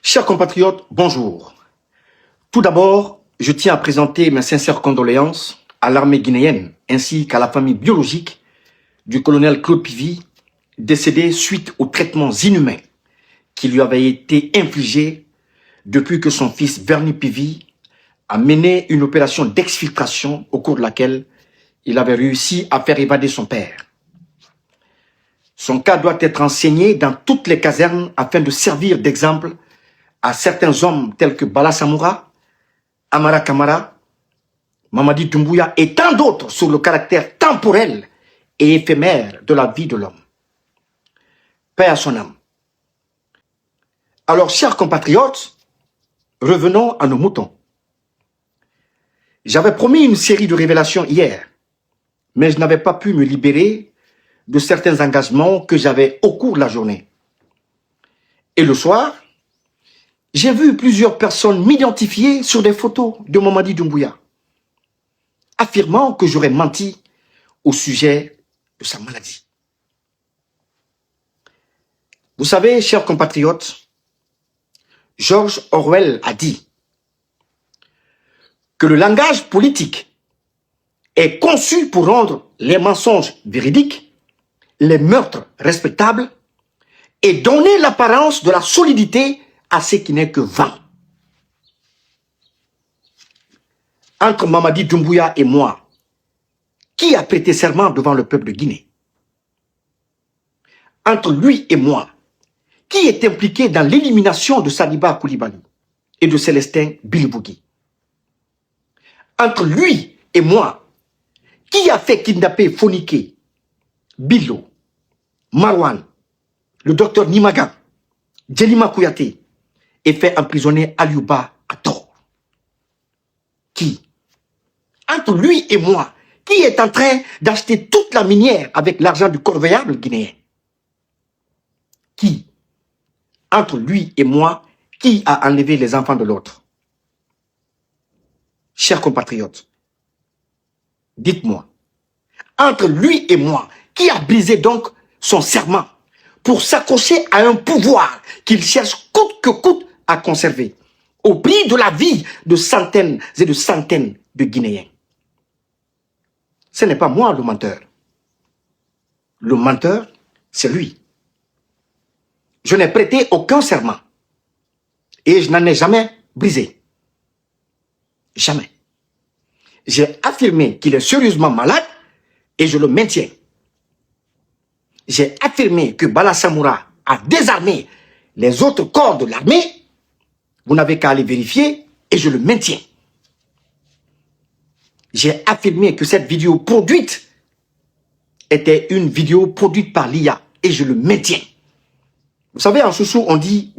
Chers compatriotes, bonjour. Tout d'abord, je tiens à présenter mes sincères condoléances à l'armée guinéenne ainsi qu'à la famille biologique du colonel Claude Pivy, décédé suite aux traitements inhumains qui lui avaient été infligés depuis que son fils Verny Pivy a mené une opération d'exfiltration au cours de laquelle il avait réussi à faire évader son père. Son cas doit être enseigné dans toutes les casernes afin de servir d'exemple à certains hommes tels que Bala Samoura, Amara Kamara, Mamadi Doumbouya et tant d'autres sur le caractère temporel et éphémère de la vie de l'homme. Paix à son âme. Alors, chers compatriotes, revenons à nos moutons. J'avais promis une série de révélations hier, mais je n'avais pas pu me libérer de certains engagements que j'avais au cours de la journée. Et le soir, j'ai vu plusieurs personnes m'identifier sur des photos de Mamadi Doumbouya, affirmant que j'aurais menti au sujet de sa maladie. Vous savez, chers compatriotes, George Orwell a dit que le langage politique est conçu pour rendre les mensonges véridiques, les meurtres respectables et donner l'apparence de la solidité à ce qui n'est que vain. Entre Mamadi Doumbouya et moi, qui a prêté serment devant le peuple de Guinée? Entre lui et moi, qui est impliqué dans l'élimination de Saliba Koulibaly et de Célestin Bilibougi? Entre lui et moi, qui a fait kidnapper Fonike, Bilo, Marwan, le docteur Nimaga, Djelima Kouyaté et fait emprisonner Aliouba à tort? Qui? Entre lui et moi, qui est en train d'acheter toute la minière avec l'argent du corvéable guinéen? Qui? Entre lui et moi, qui a enlevé les enfants de l'autre? Chers compatriotes, dites-moi, entre lui et moi, qui a brisé donc son serment pour s'accrocher à un pouvoir qu'il cherche coûte que coûte à conserver, au prix de la vie de centaines et de centaines de Guinéens? Ce n'est pas moi le menteur. Le menteur, c'est lui. Je n'ai prêté aucun serment et je n'en ai jamais brisé. Jamais. J'ai affirmé qu'il est sérieusement malade et je le maintiens. J'ai affirmé que Bala Samoura a désarmé les autres corps de l'armée. Vous n'avez qu'à aller vérifier et je le maintiens. J'ai affirmé que cette vidéo produite était une vidéo produite par l'IA et je le maintiens. Vous savez, en Soussou, on dit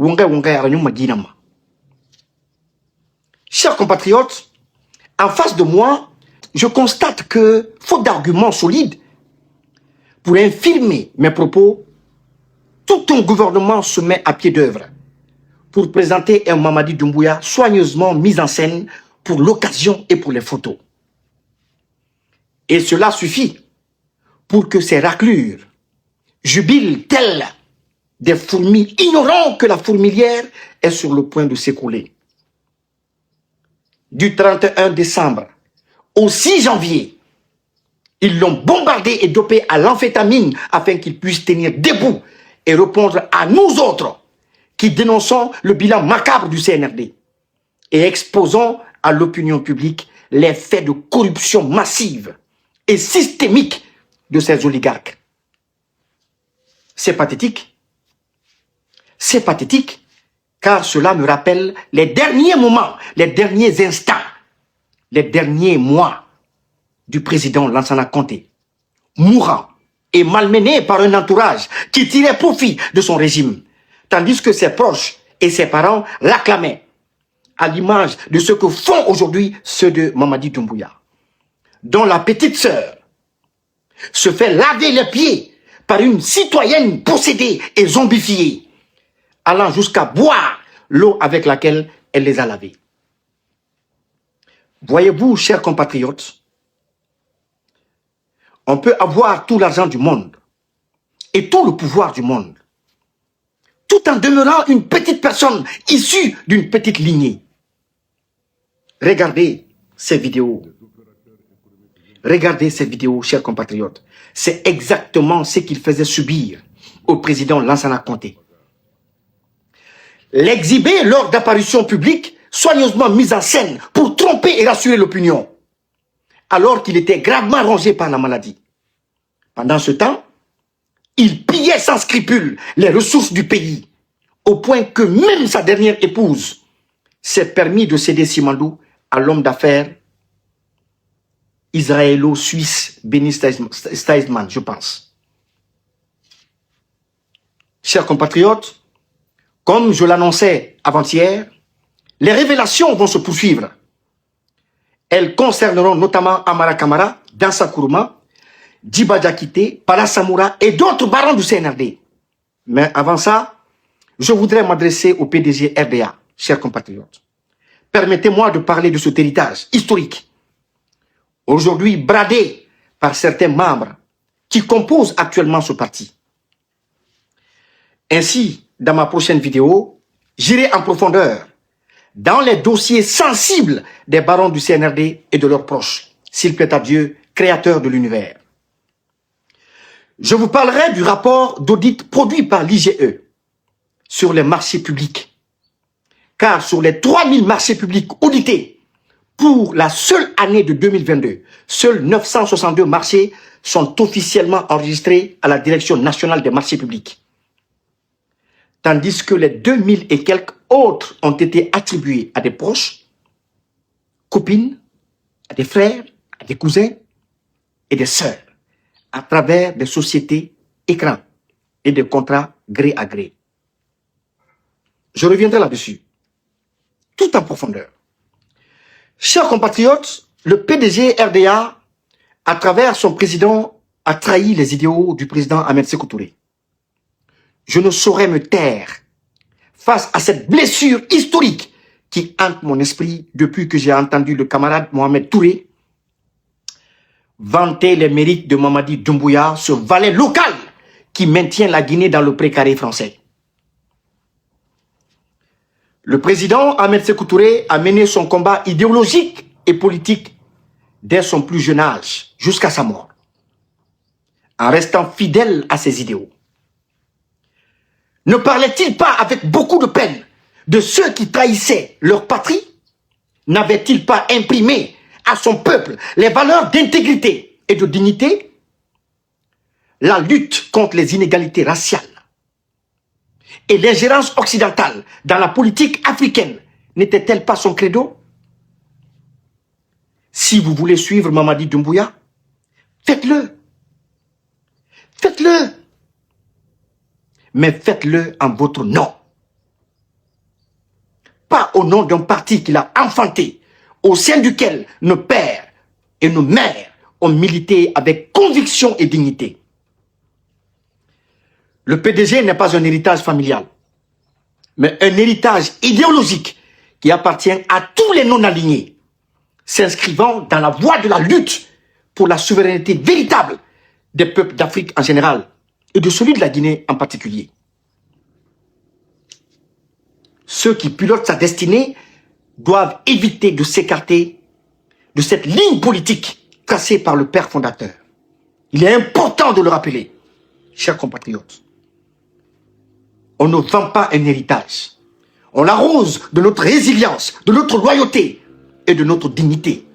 Chers compatriotes, en face de moi, je constate que, faute d'arguments solides, pour infirmer mes propos, tout un gouvernement se met à pied d'œuvre pour présenter un Mamadi Doumbouya soigneusement mis en scène pour l'occasion et pour les photos. Et cela suffit pour que ces raclures jubilent telles des fourmis, ignorant que la fourmilière est sur le point de s'écrouler. Du 31 décembre au 6 janvier, ils l'ont bombardé et dopé à l'amphétamine afin qu'il puisse tenir debout et répondre à nous autres qui dénonçons le bilan macabre du CNRD et exposons à l'opinion publique les faits de corruption massive et systémique de ces oligarques. C'est pathétique. C'est pathétique, car cela me rappelle les derniers moments, les derniers instants, les derniers mois du président Lansana Conté, mourant et malmené par un entourage qui tirait profit de son régime, tandis que ses proches et ses parents l'acclamaient, à l'image de ce que font aujourd'hui ceux de Mamadi Doumbouya, dont la petite sœur se fait laver les pieds par une citoyenne possédée et zombifiée, allant jusqu'à boire l'eau avec laquelle elle les a lavés. Voyez-vous, chers compatriotes, on peut avoir tout l'argent du monde et tout le pouvoir du monde. Tout tout en demeurant une petite personne issue d'une petite lignée. Regardez ces vidéos. Regardez ces vidéos, chers compatriotes. C'est exactement ce qu'il faisait subir au président Lansana Conté. L'exhiber lors d'apparitions publiques, soigneusement mise en scène pour tromper et rassurer l'opinion, alors qu'il était gravement rongé par la maladie. Pendant ce temps, il pillait sans scrupule les ressources du pays, au point que même sa dernière épouse s'est permis de céder Simandou à l'homme d'affaires israélo-suisse Benny Steisman, je pense. Chers compatriotes, comme je l'annonçais avant-hier, les révélations vont se poursuivre. Elles concerneront notamment Amara Kamara, Dansa Kourouma, Djiba Diakité, Pala Samoura et d'autres barons du CNRD. Mais avant ça, je voudrais m'adresser au PDG RDA, chers compatriotes. Permettez-moi de parler de cet héritage historique, aujourd'hui bradé par certains membres qui composent actuellement ce parti. Ainsi, dans ma prochaine vidéo, j'irai en profondeur dans les dossiers sensibles des barons du CNRD et de leurs proches, s'il plaît à Dieu, créateur de l'univers. Je vous parlerai du rapport d'audit produit par l'IGE sur les marchés publics. Car sur les 3000 marchés publics audités pour la seule année de 2022, seuls 962 marchés sont officiellement enregistrés à la Direction nationale des marchés publics. Tandis que les 2000 et quelques autres ont été attribués à des proches, copines, à des frères, à des cousins et des sœurs, à travers des sociétés écrans et des contrats gré à gré. Je reviendrai là-dessus, tout en profondeur. Chers compatriotes, le PDG RDA, à travers son président, a trahi les idéaux du président Ahmed Sékou Touré. Je ne saurais me taire face à cette blessure historique qui hante mon esprit depuis que j'ai entendu le camarade Mohamed Touré vanter les mérites de Mamadi Doumbouya, ce valet local qui maintient la Guinée dans le précaré français. Le président Ahmed Sékou Touré a mené son combat idéologique et politique dès son plus jeune âge, jusqu'à sa mort, en restant fidèle à ses idéaux. Ne parlait-il pas avec beaucoup de peine de ceux qui trahissaient leur patrie? N'avait-il pas imprimé à son peuple les valeurs d'intégrité et de dignité? La lutte contre les inégalités raciales et l'ingérence occidentale dans la politique africaine n'était-elle pas son credo? Si vous voulez suivre Mamadi Doumbouya, faites-le. Faites-le. Mais faites-le en votre nom. Pas au nom d'un parti qu'il a enfanté, au sein duquel nos pères et nos mères ont milité avec conviction et dignité. Le PDG n'est pas un héritage familial, mais un héritage idéologique qui appartient à tous les non-alignés, s'inscrivant dans la voie de la lutte pour la souveraineté véritable des peuples d'Afrique en général et de celui de la Guinée en particulier. Ceux qui pilotent sa destinée doivent éviter de s'écarter de cette ligne politique tracée par le père fondateur. Il est important de le rappeler, chers compatriotes. On ne vend pas un héritage. On l'arrose de notre résilience, de notre loyauté et de notre dignité.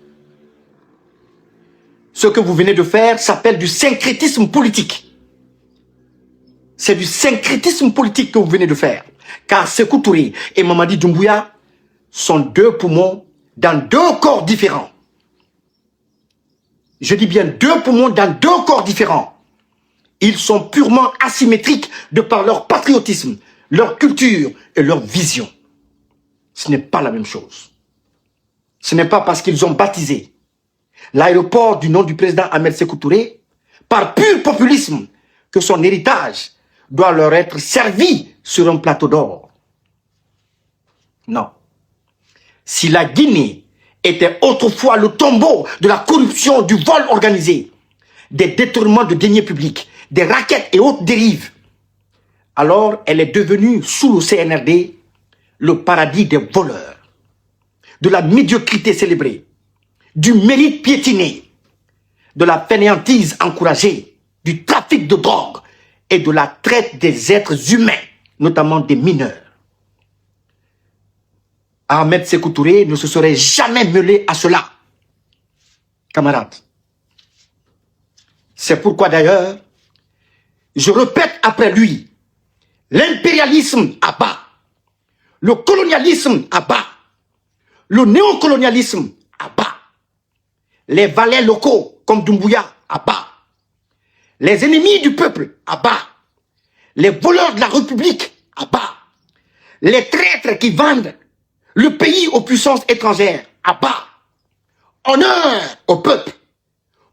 Ce que vous venez de faire s'appelle du syncrétisme politique. C'est du syncrétisme politique que vous venez de faire. Car Sékou Touré et Mamadi Doumbouya sont deux poumons dans deux corps différents. Je dis bien deux poumons dans deux corps différents. Ils sont purement asymétriques de par leur patriotisme, leur culture et leur vision. Ce n'est pas la même chose. Ce n'est pas parce qu'ils ont baptisé l'aéroport du nom du président Ahmed Sékou Touré par pur populisme que son héritage doit leur être servi sur un plateau d'or. Non. Si la Guinée était autrefois le tombeau de la corruption, du vol organisé, des détournements de deniers publics, des rackets et autres dérives, alors elle est devenue, sous le CNRD, le paradis des voleurs, de la médiocrité célébrée, du mérite piétiné, de la fainéantise encouragée, du trafic de drogue et de la traite des êtres humains, notamment des mineurs. Ahmed Sékou Touré ne se serait jamais mêlé à cela, camarades. C'est pourquoi d'ailleurs, je répète après lui, l'impérialisme à bas, le colonialisme à bas, le néocolonialisme à bas, les valets locaux comme Doumbouya à bas, les ennemis du peuple à bas, les voleurs de la République à bas, les traîtres qui vendent le pays aux puissances étrangères à bas, honneur au peuple,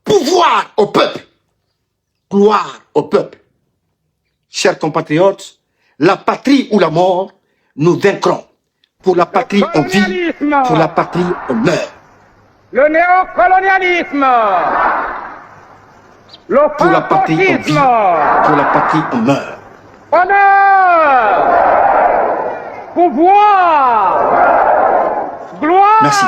pouvoir au peuple, gloire au peuple. Chers compatriotes, la patrie ou la mort, nous vaincrons. Pour la patrie, on vit. Pour la patrie, on meurt. Le néocolonialisme. Le pour la patrie, on vit. Pour la patrie, on meurt. Honneur. Pouvoir. Gloire. Merci.